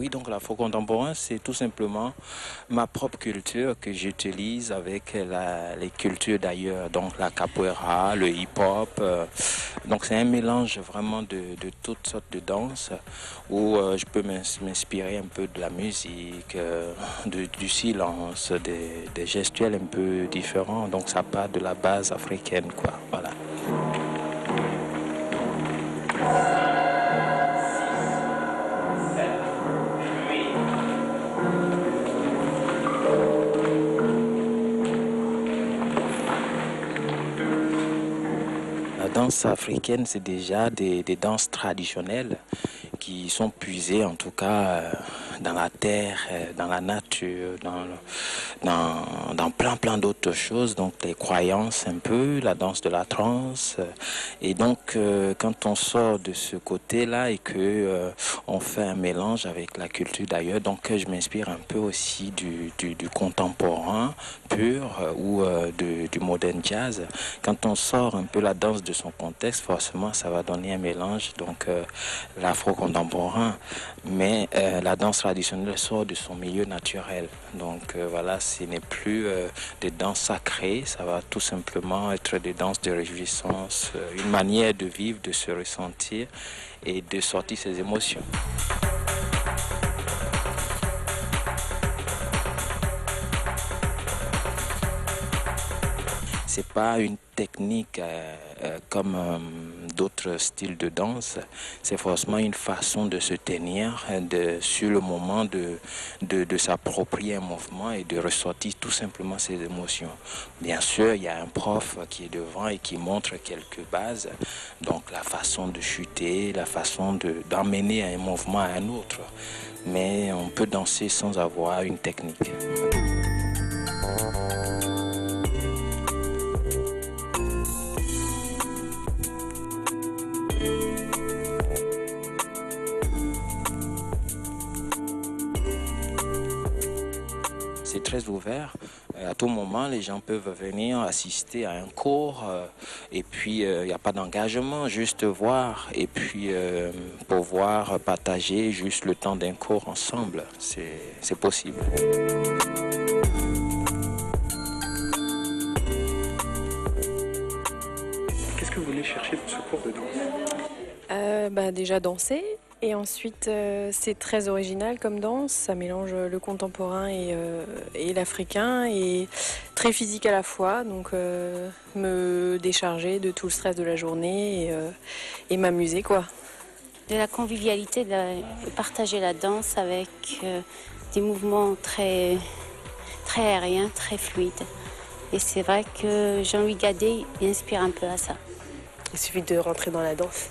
Oui, donc l'afro contemporain, c'est tout simplement ma propre culture que j'utilise avec les cultures d'ailleurs, donc la capoeira, le hip-hop. Donc c'est un mélange vraiment de toutes sortes de danses où je peux m'inspirer un peu de la musique, du silence, des gestuels un peu différents. Donc ça part de la base africaine, quoi. Voilà. La danse africaine, c'est déjà des danses traditionnelles qui sont puisées en tout cas dans la terre, dans la nature, dans plein d'autres choses, donc les croyances un peu, la danse de la trance. Et donc quand on sort de ce côté-là et que on fait un mélange avec la culture d'ailleurs, donc je m'inspire un peu aussi du contemporain pur ou du modern jazz. Quand on sort un peu la danse de son contexte, forcément ça va donner un mélange, donc l'afro-contemporain, mais la danse traditionnelle sort de son milieu naturel. Donc voilà, ce n'est plus des danses sacrées, ça va tout simplement être des danses de réjouissance, une manière de vivre, de se ressentir et de sortir ses émotions. C'est pas une technique comme d'autres styles de danse, c'est forcément une façon de se tenir sur le moment de s'approprier un mouvement et de ressortir tout simplement ses émotions. Bien sûr, il y a un prof qui est devant et qui montre quelques bases, donc la façon de chuter, la façon d'emmener un mouvement à un autre. Mais on peut danser sans avoir une technique. C'est très ouvert. À tout moment, les gens peuvent venir assister à un cours et puis il n'y a pas d'engagement, juste voir et puis pouvoir partager juste le temps d'un cours ensemble. C'est possible. Qu'est-ce que vous voulez chercher dans ce cours de danse? Déjà danser. Et ensuite, c'est très original comme danse. Ça mélange le contemporain et l'africain et très physique à la fois. Donc, me décharger de tout le stress de la journée et m'amuser, quoi. De la convivialité, de partager la danse avec des mouvements très, très aériens, très fluides. Et c'est vrai que Jean-Louis Gadet il inspire un peu à ça. Il suffit de rentrer dans la danse.